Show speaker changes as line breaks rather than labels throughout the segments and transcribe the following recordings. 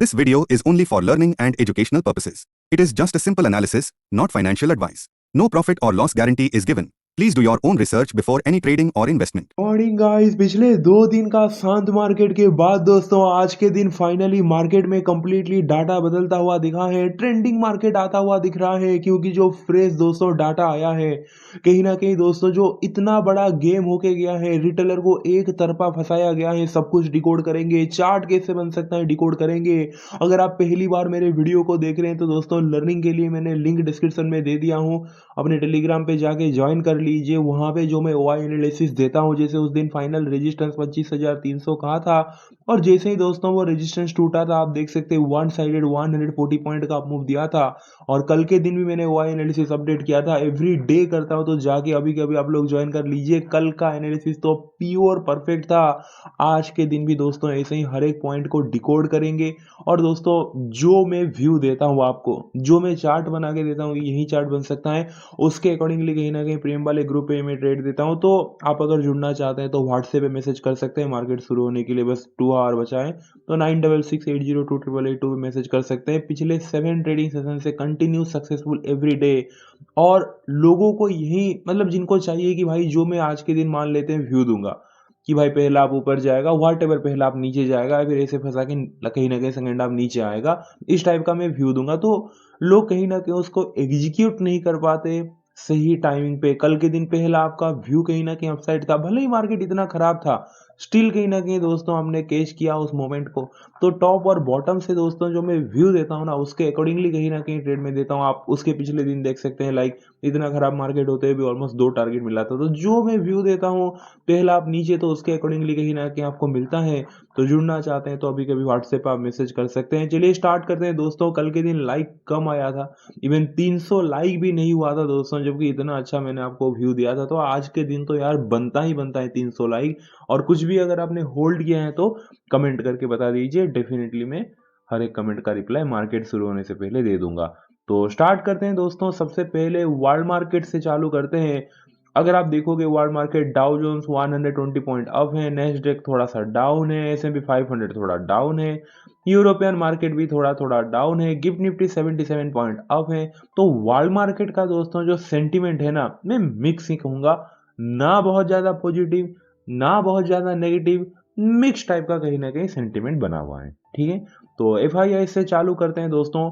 This video is only for learning and educational purposes. It is just a simple analysis, not financial advice. No profit or loss guarantee is given. Please do your own research before any trading or investment.
Morning guys. पिछले 2 दिन का शांत market के बाद दोस्तों आज के दिन फाइनली मार्केट में कंप्लीटली डाटा बदलता हुआ दिखा है। ट्रेंडिंग मार्केट आता हुआ दिख रहा है क्योंकि जो फ्रेश दोस्तों डाटा आया है कहीं ना कहीं दोस्तों जो इतना बड़ा गेम होके गया है, रिटेलर को एक तरफा फंसाया गया है। सब कुछ डिकोड करेंगे, चार्ट कैसे बन सकता है डिकोड करेंगे। अगर आप पहली बार मेरे वीडियो को देख रहे हैं तो दोस्तों लर्निंग के लिए मैंने लिंक डिस्क्रिप्शन में दे दिया हूँ, अपने टेलीग्राम पे जाके ज्वाइन कर लीजिए। वहाँ पे जो मैं ओआई एनालिसिस देता हूँ, जैसे उस दिन फाइनल रेजिस्टेंस 25,300 कहा था और जैसे ही दोस्तों वो रेजिस्टेंस टूटा था, आप देख सकते हैं वन साइडेड 140 पॉइंट का मूव दिया था। और कल के दिन भी मैंने ओआई एनालिसिस अपडेट किया था, एवरी डे करता हूँ, तो जाके अभी के अभी आप लोग ज्वाइन कर लीजिए। कल का एनालिसिस तो प्योर परफेक्ट था। आज के दिन भी दोस्तों ऐसे ही हर एक पॉइंट को डिकोड करेंगे। और दोस्तों जो मैं व्यू देता हूँ आपको, जो मैं चार्ट बना के देता हूँ, यही चार्ट बन सकता है, उसके अकॉर्डिंगली कहीं ना कहीं प्रेम वाले ग्रुप पे मैं ट्रेड देता हूँ। तो आप अगर जुड़ना चाहते हैं तो व्हाट्सएप पे मैसेज कर सकते हैं। मार्केट शुरू होने के लिए बस 2 आवर बचा है, तो 9668028882 पे मैसेज कर सकते हैं। पिछले 7 ट्रेडिंग सेशन से कंटिन्यू सक्सेसफुल एवरी डे। और लोगों को यही मतलब जिनको चाहिए कि भाई जो मैं आज के दिन मान लेते हैं व्यू दूंगा कि भाई पहला आप ऊपर जाएगा, व्हाट एवर पहला आप नीचे जाएगा, फिर ऐसे फंसा के कहीं ना कहीं सेकंड आप नीचे आएगा, इस टाइप का मैं व्यू दूंगा। तो लोग कहीं ना कहीं उसको एग्जीक्यूट नहीं कर पाते सही टाइमिंग पे। कल के दिन पहला आपका व्यू कहीं ना कहीं अपसाइड था, भले ही मार्केट इतना खराब था, स्टिल कहीं ना कहीं दोस्तों हमने कैच किया उस मोमेंट को। तो टॉप और बॉटम से दोस्तों जो मैं व्यू देता हूँ ना, उसके अकॉर्डिंगली कहीं ना कहीं ट्रेड में देता हूँ। आप उसके पिछले दिन देख सकते हैं, लाइक इतना खराब मार्केट होते हुए भी ऑलमोस्ट 2 टारगेट मिला था। तो जो मैं व्यू देता हूँ पहला आप नीचे, तो उसके अकॉर्डिंगली कहीं ना कहीं आपको मिलता है। तो जुड़ना चाहते हैं तो अभी कभी व्हाट्सएप पर आप मैसेज कर सकते हैं। चलिए स्टार्ट करते हैं दोस्तों। कल के दिन लाइक कम आया था, इवन 300 लाइक भी नहीं हुआ था दोस्तों, जबकि इतना अच्छा मैंने आपको व्यू दिया था। तो आज के दिन तो यार बनता ही बनता है 300 लाइक। और कुछ भी अगर आपने होल्ड किया है तो कमेंट करके बता दीजिए, डेफिनेटली मैं हर एक कमेंट का रिप्लाई मार्केट शुरू होने से पहले दे दूंगा। तो स्टार्ट करते हैं दोस्तों। सबसे पहले वर्ल्ड मार्केट से चालू करते हैं। अगर आप देखोगे world market, Dow Jones 120 point up है, नेस्डेक थोड़ा सा डाउन है, S&P 500 थोड़ा डाउन है, यूरोपियन मार्केट भी थोड़ा थोड़ा डाउन है, गिफ्ट निफ्टी 77 पॉइंट अप है। तो वर्ल्ड मार्केट का दोस्तों जो सेंटिमेंट है ना, मैं मिक्स ही कहूंगा, ना बहुत ज्यादा पॉजिटिव ना बहुत ज्यादा नेगेटिव, मिक्स टाइप का कहीं ना कहीं सेंटिमेंट बना हुआ है। ठीक है, तो एफ आई आई से चालू करते हैं दोस्तों।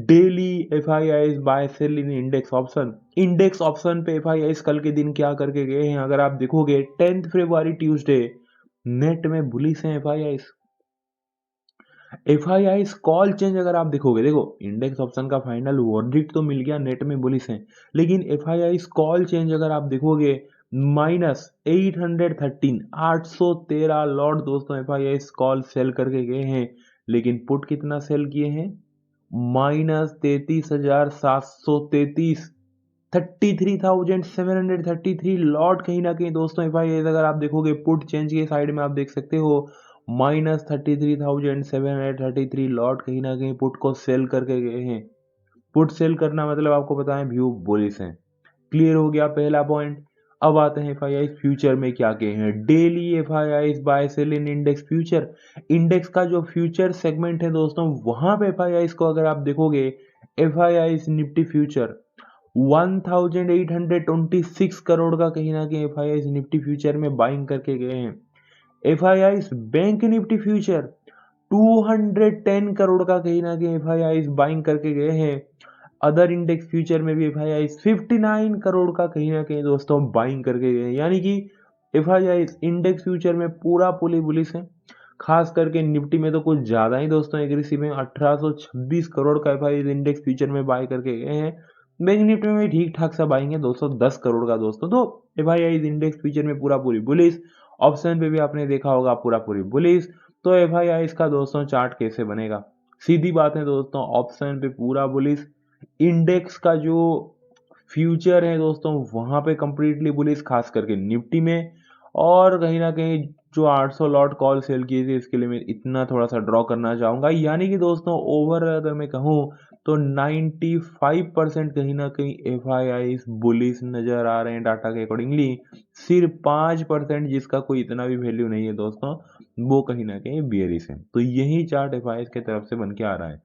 Daily F I I buy sell in index option. Index option पे एफ आई आई कल के दिन क्या करके गए हैं, अगर आप देखोगे 10 फरवरी ट्यूसडे, नेट में बुलिश है F I I. F I I call change अगर आप देखोगे, देखो इंडेक्स ऑप्शन का फाइनल वर्डिक्ट तो मिल गया, नेट में बुलिश है, लेकिन F I I call change अगर आप देखोगे -813, 813 लॉट दोस्तों F I I call sell करके गए हैं। लेकिन पुट कितना सेल किए हैं? -33,733, 33,733 लॉट कहीं ना कहीं दोस्तों एफ आई आई अगर आप देखोगे पुट चेंज के साइड में आप देख सकते हो, -33,733 लॉट कहीं ना कहीं पुट को सेल करके गए हैं। पुट सेल करना मतलब आपको पता है व्यू बुलिश है। क्लियर हो गया पहला पॉइंट। अब आते हैं एफ आई आई फ्यूचर में क्या कहे हैं। Daily F I I buy sell in index future. Index का जो फ्यूचर सेगमेंट है दोस्तों, वहां पे एफ आई आई को अगर आप देखोगे, F I I Nifty future 1826 crore का कहीं ना कहीं F I I Nifty future में बाइंग करके गए हैं। F I I bank Nifty future 210 crore का कहीं ना कहीं एफ आई आई बाइंग करके गए हैं। अदर इंडेक्स फ्यूचर में भी एफ आई आई 59 करोड़ का कहीं ना कहीं दोस्तों बाइंग करके गए हैं। यानी कि F I I index future में पूरा पुली बुलिस है। खास करके निफ्टी में तो कुछ ज्यादा ही दोस्तों एग्रेसिव है, 1826 करोड़ का F I I index future में बाय करके गए हैं। बैंक निफ्टी में भी ठीक ठाक सा बाइंग है, 210 करोड़ का दोस्तों। तो F I I index future में पूरा पूरी बुलिस। ऑप्शन पे भी आपने देखा होगा पूरा पूरी बुलिस। तो एफ आई आई का दोस्तों चार्ट कैसे बनेगा? सीधी बात है दोस्तों, ऑप्शन पे पूरा बुलिस, इंडेक्स का जो फ्यूचर है दोस्तों वहां पे कंप्लीटली बुलिस, खास करके निफ्टी में। और कहीं ना कहीं जो 800 लॉट कॉल सेल किए थे, इसके लिए मैं इतना थोड़ा सा ड्रॉ करना चाहूंगा। यानी कि दोस्तों ओवर अगर मैं कहूँ तो 95% कहीं ना कहीं एफ बुलिश नज़र आ रहे हैं डाटा के अकॉर्डिंगली। सिर्फ 5% जिसका कोई इतना भी वैल्यू नहीं है दोस्तों, वो कहीं ना कहीं बियरिश है। तो यही चार्ट एफ की तरफ से बन के आ रहा है।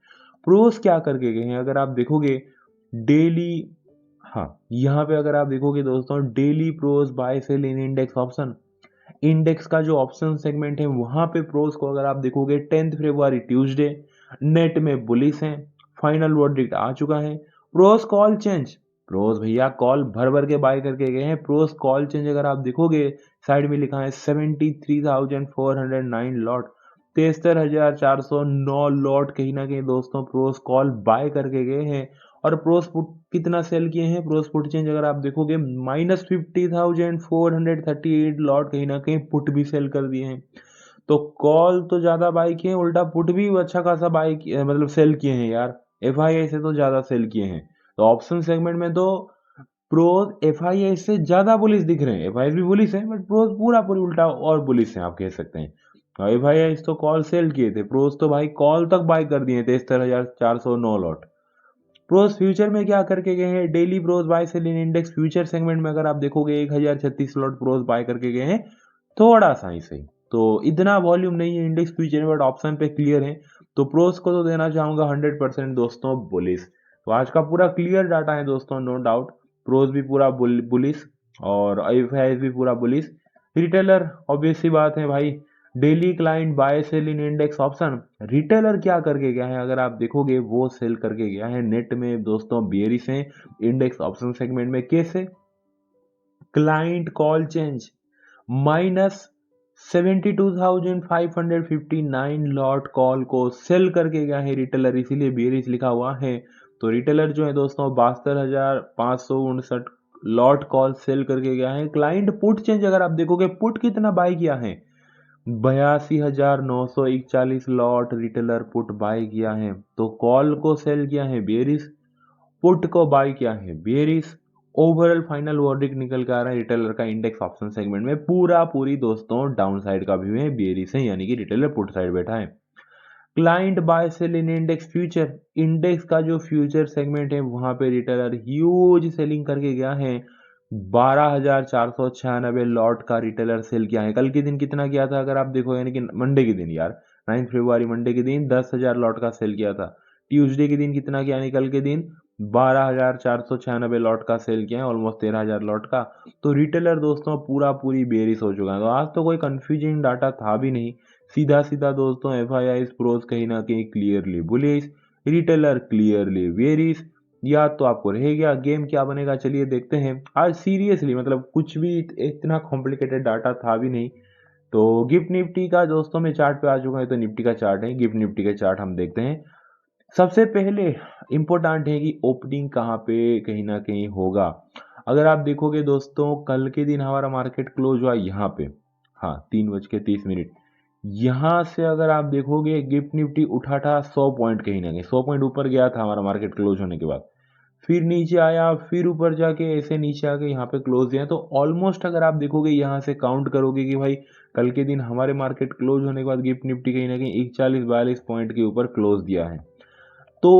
प्रोस क्या करके गए हैं अगर आप देखोगे डेली, हाँ यहाँ पे अगर आप देखोगे दोस्तों daily pros bye sell in index option, index का जो ऑप्शन सेगमेंट है वहां पे प्रोस को अगर आप देखोगे 10 फरवरी ट्यूसडे नेट में बुलिश है, फाइनल वर्डिक्ट आ चुका है। प्रोस कॉल चेंज, प्रोस भैया कॉल भर भर के बाय करके गए हैं। प्रोस कॉल चेंज अगर आप देखोगे साइड में लिखा है 73,409 लॉट, 73,409 लॉट कहीं ना कहीं दोस्तों प्रोस कॉल बाय करके गए हैं। और प्रोस पुट कितना सेल किए हैं, प्रोस पुट चेंज अगर आप देखोगे -50,438 लॉट कहीं ना कहीं पुट भी सेल कर दिए हैं। तो कॉल तो ज्यादा बाय किए हैं, उल्टा पुट भी अच्छा खासा बाय मतलब सेल किए हैं यार, एफ से तो ज्यादा सेल किए हैं। तो ऑप्शन सेगमेंट में तो प्रोस एफ से ज्यादा बुलिश दिख रहे हैं। एफ भी बुलिश है बट प्रोस पूरा पूरी उल्टा और बुलिश है आप कह सकते हैं। एफ तो कॉल सेल किए थे, प्रोस तो भाई कॉल तक बाय कर दिए थे 73,409 लॉट। प्रोस फ्यूचर में क्या करके गए हैं, daily pros bye sell in index future segment में अगर आप देखोगे 1036 लॉट प्रोस बाय करके गए हैं, थोड़ा सा ही सही। तो इतना वॉल्यूम नहीं है इंडेक्स फ्यूचर में बट ऑप्शन पे क्लियर है। तो प्रोस को तो देना चाहूंगा 100% दोस्तों बुलिश। तो आज का पूरा क्लियर डाटा है दोस्तों, नो डाउट। प्रोस भी पूरा बुलिश और एफ भी पूरा बुलिश। रिटेलर ऑब्वियस सी बात है भाई, daily client bye sell in index option, retailer क्या करके गया है अगर आप देखोगे वो सेल करके गया है नेट में दोस्तों बियरिश है इंडेक्स ऑप्शन सेगमेंट में। कैसे, client call change -72,559 lot call को सेल करके गया है रिटेलर, इसीलिए बियरिश लिखा हुआ है। तो रिटेलर जो है दोस्तों 72,559 लॉट कॉल सेल करके गया है। क्लाइंट पुट चेंज अगर आप देखोगे पुट कितना बाय किया है, 82,941 लॉट रिटेलर पुट बाय किया है। तो कॉल को सेल किया है बेरिस, पुट को बाय किया है बेरिस। ओवरऑल फाइनल वर्डिक्ट निकल के आ रहा है रिटेलर का इंडेक्स ऑप्शन सेगमेंट में पूरा पूरी दोस्तों डाउन साइड का व्यू है बेरिस है, यानी कि रिटेलर पुट साइड बैठा है। Client bye sell in index future, index का जो फ्यूचर सेगमेंट है वहां पे रिटेलर ह्यूज सेलिंग करके गया है। 12,496 लॉट का रिटेलर सेल किया है। कल के दिन कितना किया था अगर आप देखो, यानी कि मंडे के दिन यार 9 फरवरी मंडे के दिन 10,000 लॉट का सेल किया था। ट्यूसडे के दिन कितना किया, यानी कल के दिन 12,496 लॉट का सेल किया है, ऑलमोस्ट 13,000 लॉट का। तो रिटेलर दोस्तों पूरा पूरी बेरिस हो चुका है। तो आज तो कोई कंफ्यूजिंग डाटा था भी नहीं, सीधा सीधा दोस्तों एफ प्रोस कहीं ना कहीं clearly bullish, retailer clearly berries. या तो आपको रह गया गेम क्या बनेगा, चलिए देखते हैं। आज सीरियसली मतलब कुछ भी इतना कॉम्प्लिकेटेड डाटा था भी नहीं। तो गिफ्ट निफ्टी का दोस्तों मैं चार्ट पे आ चुका है, तो निफ्टी का चार्ट है, गिफ्ट निफ्टी का चार्ट हम देखते हैं। सबसे पहले इंपॉर्टेंट है कि ओपनिंग कहाँ पे कहीं ना कहीं होगा। अगर आप देखोगे दोस्तों कल के दिन हमारा मार्केट क्लोज हुआ यहाँ पे, हाँ 3:30। यहाँ से अगर आप देखोगे गिफ्ट निफ्टी उठा था 100 पॉइंट, कहीं ना कहीं 100 पॉइंट ऊपर गया था हमारा मार्केट क्लोज होने के बाद, फिर नीचे आया, फिर ऊपर जाके ऐसे नीचे आके यहाँ पे क्लोज दिया। तो ऑलमोस्ट अगर आप देखोगे यहाँ से काउंट करोगे कि भाई कल के दिन हमारे मार्केट क्लोज होने के बाद गिफ्ट निफ्टी कहीं ना कहीं 41-42 पॉइंट के ऊपर क्लोज दिया है। तो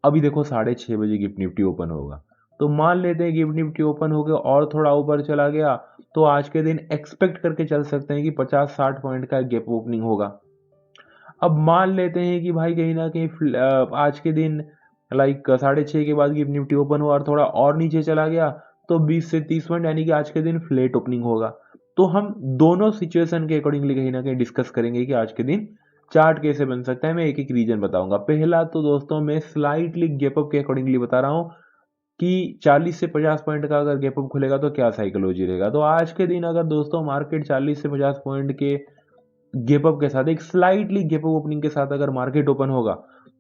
अभी देखो 6:30 गिफ्ट निफ्टी ओपन होगा, तो मान लेते हैं गिफ्ट निफ्टी ओपन हो गया और थोड़ा ऊपर चला गया, तो आज के दिन एक्सपेक्ट करके चल सकते हैं कि 50-60 पॉइंट का गैप ओपनिंग होगा। अब मान लेते हैं कि भाई कहीं ना कहीं आज के दिन लाइक 6:30 के बाद गिफ्ट निफ्टी ओपन हुआ और थोड़ा और नीचे चला गया, तो 20 से 30 पॉइंट यानी कि आज के दिन फ्लैट ओपनिंग होगा। तो हम दोनों सिचुएशन के अकॉर्डिंगली कहीं ना कहीं डिस्कस करेंगे कि आज के दिन चार्ट कैसे बन सकता है। मैं एक एक रीजन बताऊंगा। पहला तो दोस्तों मैं स्लाइटली गैप अप के अकॉर्डिंगली बता रहा हूँ कि 40 से 50 पॉइंट का अगर गैप अप खुलेगा तो क्या साइकोलॉजी रहेगा। तो आज के दिन अगर दोस्तों मार्केट 40 से 50 पॉइंट के गैप अप के साथ, एक स्लाइटली गैप अप ओपनिंग के साथ अगर मार्केट ओपन होगा,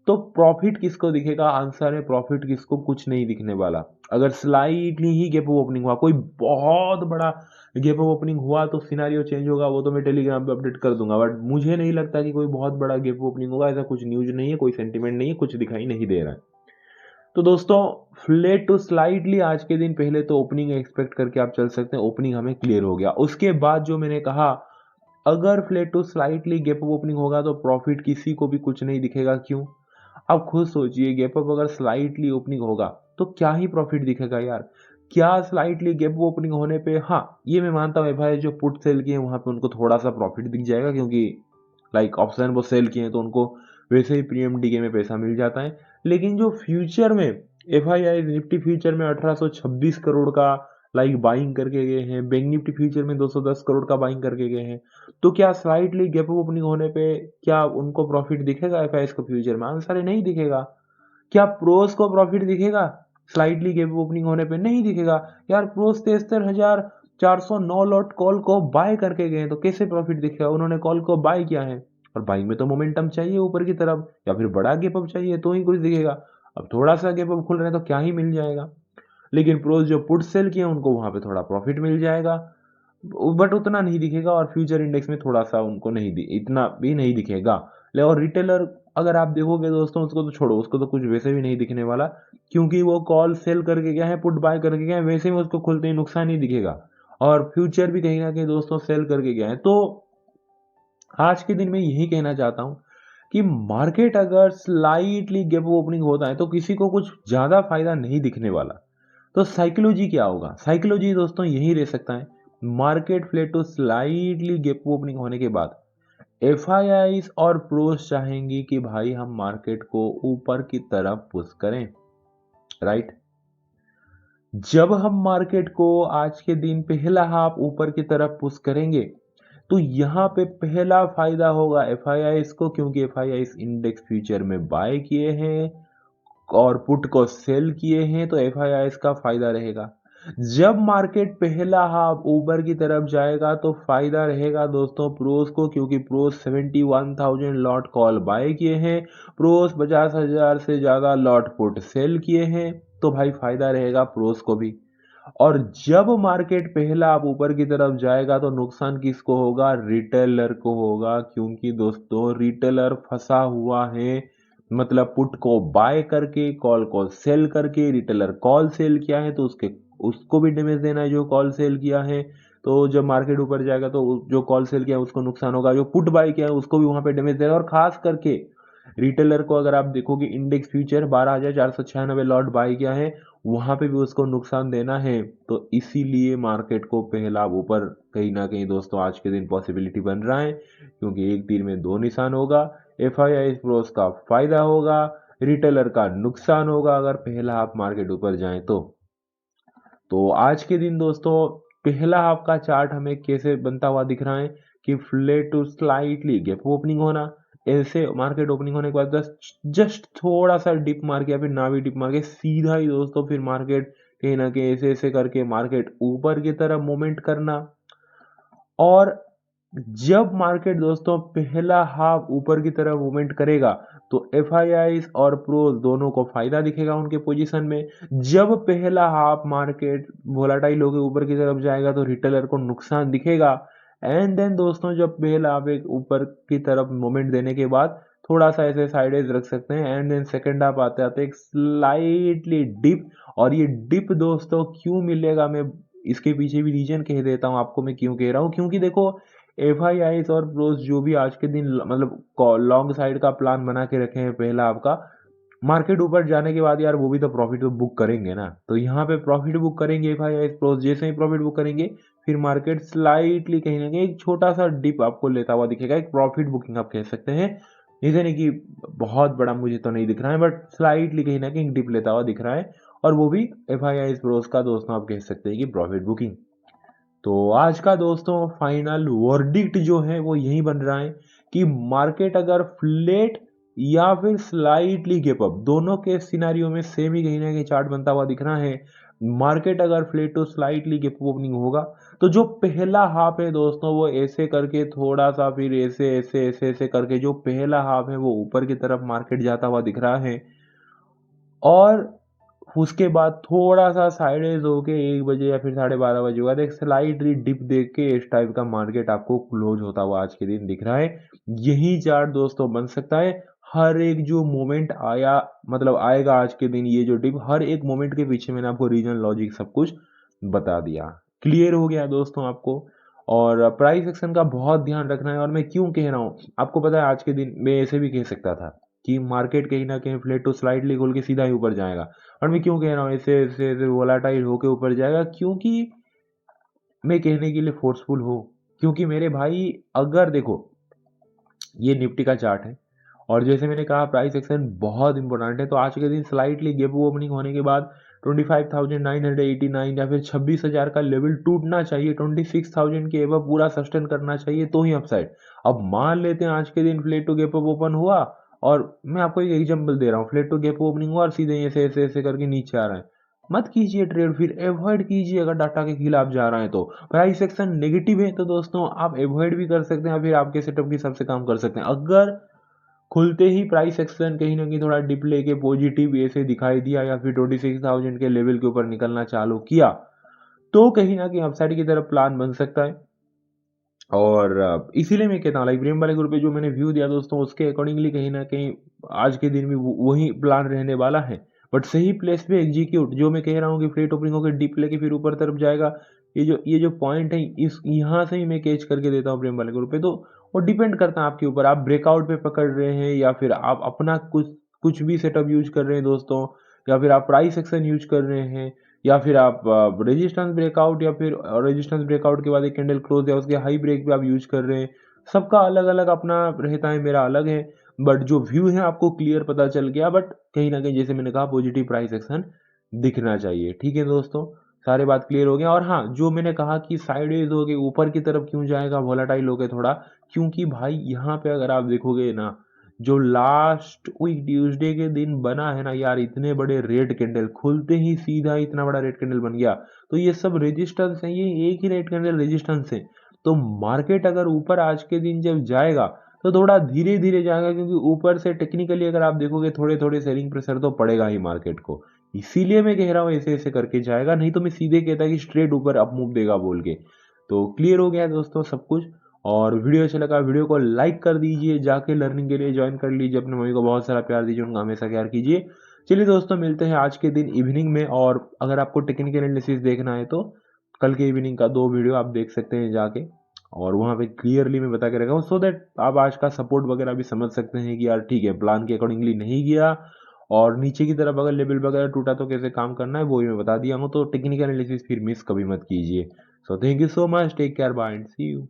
तो प्रॉफिट किसको दिखेगा, आंसर है प्रॉफिट किसको, कुछ नहीं दिखने वाला। अगर स्लाइटली ही गैप अप ओपनिंग हुआ, कोई बहुत बड़ा गैप अप ओपनिंग हुआ तो सिनारियो चेंज होगा, वो तो मैं टेलीग्राम पे अपडेट कर दूंगा। बट मुझे नहीं लगता कि कोई बहुत बड़ा गैप अप ओपनिंग होगा, ऐसा कुछ न्यूज नहीं है, कोई सेंटीमेंट नहीं है, कुछ दिखाई नहीं दे रहा है। तो दोस्तों फ्लैट टू स्लाइटली आज के दिन पहले तो ओपनिंग एक्सपेक्ट करके आप चल सकते हैं। ओपनिंग हमें क्लियर हो गया, उसके बाद जो मैंने कहा अगर flat to slightly gap up opening होगा तो प्रॉफिट किसी को भी कुछ नहीं दिखेगा। क्यों, आप खुद सोचिए गैप अप अगर स्लाइटली ओपनिंग होगा तो क्या ही प्रॉफिट दिखेगा यार। क्या स्लाइटली गैप ओपनिंग होने पे, हाँ ये मैं मानता हूँ भाई जो पुट सेल किए वहां पे उनको थोड़ा सा प्रॉफिट दिख जाएगा, क्योंकि लाइक ऑप्शन वो सेल किए हैं तो उनको वैसे ही प्रीमियम डीके में पैसा मिल जाता है। लेकिन जो फ्यूचर में F I I Nifty future में 1826 करोड़ का लाइक बाइंग करके गए हैं, बैंक निफ्टी फ्यूचर में 210 करोड़ का बाइंग करके गए हैं, तो क्या स्लाइटली गैप ओपनिंग होने पे क्या उनको प्रॉफिट दिखेगा एफ आई को फ्यूचर में? आंसर है नहीं दिखेगा। क्या प्रोस को प्रॉफिट दिखेगा स्लाइटली गैप ओपनिंग होने पे? नहीं दिखेगा यार। प्रोस 73,409 लॉट कॉल को बाय करके गए हैं, तो कैसे प्रॉफिट दिखेगा? उन्होंने कॉल को बाय किया है और बाइंग में तो मोमेंटम चाहिए ऊपर की तरफ, या फिर बड़ा गैप अप चाहिए तो ही कुछ दिखेगा। अब थोड़ा सा गैप अप खुल रहे हैं तो क्या ही मिल जाएगा। लेकिन प्रोस जो पुट सेल किए उनको वहां पे थोड़ा प्रॉफिट मिल जाएगा, बट उतना नहीं दिखेगा, और फ्यूचर इंडेक्स में थोड़ा सा उनको नहीं इतना भी नहीं दिखेगा। और रिटेलर अगर आप देखोगे दोस्तों, उसको तो छोड़ो, उसको तो कुछ वैसे भी नहीं दिखने वाला, क्योंकि वो कॉल सेल करके गया है, पुट बाय करके गया है, वैसे में उसको खुलते ही नुकसान ही दिखेगा। और फ्यूचर भी कहीं ना कहीं दोस्तों सेल करके गया है। तो आज के दिन में यही कहना चाहता हूं कि मार्केट अगर स्लाइटली गैप ओपनिंग होता है तो किसी को कुछ ज्यादा फायदा नहीं दिखने वाला। तो साइकोलॉजी क्या होगा? साइकोलॉजी दोस्तों यही रह सकता है, market flat to slightly gap opening होने के बाद एफ और प्रोस चाहेंगी कि भाई हम मार्केट को ऊपर की तरफ पुश करें, राइट। जब हम मार्केट को आज के दिन पहला हाफ ऊपर की तरफ पुश करेंगे तो यहाँ पे पहला फायदा होगा एफ को, क्योंकि एफ इंडेक्स फ्यूचर में बाय किए हैं और पुट को सेल किए हैं, तो एफ का फायदा रहेगा। जब मार्केट पहला हाफ ऊपर की तरफ जाएगा तो फायदा रहेगा दोस्तों प्रोस को, क्योंकि प्रोस 71,000 लॉट कॉल बाय किए हैं, प्रोस 50,000 से ज्यादा लॉट पुट सेल किए हैं, तो भाई फायदा रहेगा प्रोस को भी। और जब मार्केट पहला आप ऊपर की तरफ जाएगा तो नुकसान किसको होगा? रिटेलर को होगा, क्योंकि दोस्तों रिटेलर फंसा हुआ है, मतलब पुट को बाय करके कॉल को सेल करके। रिटेलर कॉल सेल किया है तो उसको भी डैमेज देना है जो कॉल सेल किया है। तो जब मार्केट ऊपर जाएगा तो जो कॉल सेल किया है उसको नुकसान होगा, जो पुट बाय किया है उसको भी वहां पे डैमेज देना है। और खास करके रिटेलर को अगर आप देखोगे इंडेक्स फ्यूचर 12,496 लॉट बाय किया है, वहां पे भी उसको नुकसान देना है। तो इसीलिए मार्केट को पहला ऊपर कहीं ना कहीं दोस्तों आज के दिन पॉसिबिलिटी बन रहा है, क्योंकि एक तीर में दो निशान होगा। एफ आई प्रोस का फायदा होगा, रिटेलर का नुकसान होगा अगर पहला हाफ मार्केट ऊपर जाए तो आज के दिन दोस्तों पहला हाफ का चार्ट हमें कैसे बनता हुआ दिख रहा है कि flat to slightly gap opening होना, ऐसे मार्केट ओपनिंग होने के बाद जस्ट थोड़ा सा डिप मार के या फिर नावी डिप मार के सीधा ही दोस्तों फिर मार्केट कहीं ना कहीं ऐसे ऐसे करके मार्केट ऊपर की तरफ मूवमेंट करना। और जब मार्केट दोस्तों पहला हाफ ऊपर की तरफ मूवमेंट करेगा तो एफ और प्रोस दोनों को फायदा दिखेगा उनके पोजीशन में। जब पहला हाफ मार्केट वोलाटाइल होकर ऊपर की तरफ जाएगा तो रिटेलर को नुकसान दिखेगा। एंड देन दोस्तों जब पहला हाफ एक ऊपर की तरफ मूवमेंट देने के बाद थोड़ा सा ऐसे साइडेज रख सकते हैं, एंड देन सेकेंड हाफ आते आते एक स्लाइटली डिप। और ये डिप दोस्तों क्यों मिलेगा, मैं इसके पीछे भी रीजन कह देता हूँ आपको मैं क्यों कह रहा हूँ। क्योंकि देखो एफ और प्रोस जो भी आज के दिन मतलब लॉन्ग साइड का प्लान बना के रखे हैं पहला आपका, मार्केट ऊपर जाने के बाद यार वो भी तो प्रॉफिट तो बुक करेंगे ना। तो यहाँ पे प्रॉफिट बुक करेंगे एफ प्रोस, जैसे ही प्रॉफिट बुक करेंगे फिर मार्केट स्लाइटली कहीं ना कहीं एक छोटा सा डिप आपको लेता हुआ दिखेगा, एक प्रॉफिट बुकिंग आप कह सकते हैं। जैसे नहीं कि बहुत बड़ा मुझे तो नहीं दिख रहा है, बट स्लाइटली कहीं ना कहीं डिप लेता हुआ दिख रहा है, और वो भी एफ प्रोस का दोस्तों आप कह सकते हैं कि प्रॉफिट बुकिंग। तो आज का दोस्तों फाइनल वर्डिक्ट जो है वो यही बन रहा है कि मार्केट अगर फ्लैट या फिर स्लाइटली गैप अप, दोनों के सिनारियों में सेम ही कहीं ना कहीं चार्ट बनता हुआ दिख रहा है। मार्केट अगर flat to slightly gap opening होगा तो जो पहला हाफ है दोस्तों वो ऐसे करके थोड़ा सा फिर ऐसे ऐसे ऐसे ऐसे करके जो पहला हाफ है वो ऊपर की तरफ मार्केट जाता हुआ दिख रहा है। और उसके बाद थोड़ा सा साइडेज होके 1 बजे या फिर 12:30 बजे के बाद एक स्लाइटली डिप देख के इस टाइप का मार्केट आपको क्लोज होता हुआ आज के दिन दिख रहा है। यही चार्ट दोस्तों बन सकता है। हर एक जो मोमेंट आया मतलब आएगा आज के दिन, ये जो डिप हर एक मोमेंट के पीछे मैंने आपको रीजन लॉजिक सब कुछ बता दिया। क्लियर हो गया दोस्तों आपको? और प्राइस एक्शन का बहुत ध्यान रखना है। और मैं क्यों कह रहा हूँ आपको पता है, आज के दिन मैं ऐसे भी कह सकता था कि मार्केट कहीं ना कहीं फ्लैट टू स्लाइडली खोल के सीधा ही ऊपर जाएगा। और मैं क्यों कह रहा हूँ ऐसे ऐसे ऐसे वोलाटाइल होके ऊपर जाएगा, क्योंकि मैं कहने के लिए फोर्सफुल हूँ। क्योंकि मेरे भाई अगर देखो ये निफ्टी का चार्ट है और जैसे मैंने कहा प्राइस एक्शन बहुत इंपॉर्टेंट है, तो आज के दिन स्लाइटली गैप ओपनिंग होने के बाद 25,989 या फिर 26,000 का लेवल टूटना चाहिए, 26,000 के एबव पूरा सस्टेन करना चाहिए तो ही अपसाइड। अब मान लेते हैं आज के दिन flat to gap up open हुआ और मैं आपको एक एग्जांपल दे रहा हूँ, फ्लैट टू गैप ओपनिंग हुआ और सीधे ऐसे ऐसे ऐसे करके नीचे आ रहा है, मत कीजिए ट्रेड, फिर अवॉइड कीजिए। अगर डाटा के खिलाफ जा रहा है तो प्राइस एक्शन नेगेटिव है तो दोस्तों आप अवॉइड भी कर सकते हैं, फिर आपके सेटअप के हिसाब से काम कर सकते हैं। अगर खुलते ही प्राइस एक्शन कहीं ना कहीं थोड़ा डिप लेके पॉजिटिव ऐसे दिखाई दिया या फिर 26,000 के लेवल के ऊपर निकलना चालू किया तो कहीं ना कहीं अपसाइड की तरफ प्लान बन सकता है। और इसीलिए मैं कहता हूँ लाइक प्रेम वाले ग्रुप पे जो मैंने व्यू दिया दोस्तों उसके अकॉर्डिंगली कहीं ना कहीं आज के दिन में वही प्लान रहने वाला है। बट सही प्लेस पे एग्जीक्यूट, जो मैं कह रहा हूँ कि फ्लेट ओपनिंग होकर डिप लेके फिर ऊपर तरफ जाएगा, ये जो पॉइंट है इस यहाँ से ही मैं कैच करके देता हूँ प्रेम वाले ग्रुप पे। तो वो डिपेंड करता है आपके ऊपर, आप ब्रेकआउट पे पकड़ रहे हैं या फिर आप अपना कुछ कुछ भी सेटअप यूज कर रहे हैं दोस्तों, या फिर आप प्राइस एक्शन यूज कर रहे हैं, या फिर आप रेजिस्टेंस ब्रेकआउट या फिर रेजिस्टेंस ब्रेकआउट के बाद एक कैंडल क्लोज या उसके हाई ब्रेक पे आप यूज कर रहे हैं। सबका अलग अलग अपना रहता है, मेरा अलग है। बट जो व्यू है आपको क्लियर पता चल गया, बट कहीं ना कहीं जैसे मैंने कहा पॉजिटिव प्राइस एक्शन दिखना चाहिए। ठीक है दोस्तों, सारे बात क्लियर हो गया। और हाँ, जो मैंने कहा कि साइडवेज हो गए ऊपर की तरफ क्यों जाएगा, वोलाटाइल हो गए थोड़ा, क्योंकि भाई यहाँ पे अगर आप देखोगे ना, जो लास्ट वीक ट्यूसडे के दिन बना है ना यार, इतने बड़े रेड कैंडल खुलते ही सीधा इतना बड़ा रेड कैंडल बन गया, तो ये सब रेजिस्टेंस है, ये एक ही रेड कैंडल रेजिस्टेंस है। तो मार्केट अगर ऊपर आज के दिन जब जाएगा तो थोड़ा धीरे धीरे जाएगा, क्योंकि ऊपर से टेक्निकली अगर आप देखोगे थोड़े थोड़े सेलिंग प्रेशर तो पड़ेगा ही मार्केट को। इसीलिए मैं कह रहा हूँ ऐसे ऐसे करके जाएगा, नहीं तो मैं सीधे कहता कि स्ट्रेट ऊपर अप मूव देगा बोल के। तो क्लियर हो गया दोस्तों सब कुछ। और वीडियो अच्छा लगा वीडियो को लाइक कर दीजिए, जाके लर्निंग के लिए ज्वाइन कर लीजिए, अपने मम्मी को बहुत सारा प्यार दीजिए, उनका हमेशा प्यार कीजिए। चलिए दोस्तों, मिलते हैं आज के दिन इवनिंग में। और अगर आपको टेक्निकल एनालिसिस देखना है तो कल के इवनिंग का 2 वीडियो आप देख सकते हैं जाके, और वहाँ पे क्लियरली मैं बता के रखा हूँ, सो दैट आप आज का सपोर्ट वगैरह भी समझ सकते हैं कि यार ठीक है प्लान के अकॉर्डिंगली नहीं गया, और नीचे की तरफ अगर लेवल वगैरह टूटा तो कैसे काम करना है वो ही मैं बता दिया हूँ। तो टेक्निकल एनालिसिस फिर मिस कभी मत कीजिए। So thank you so much, take care, bye and see you.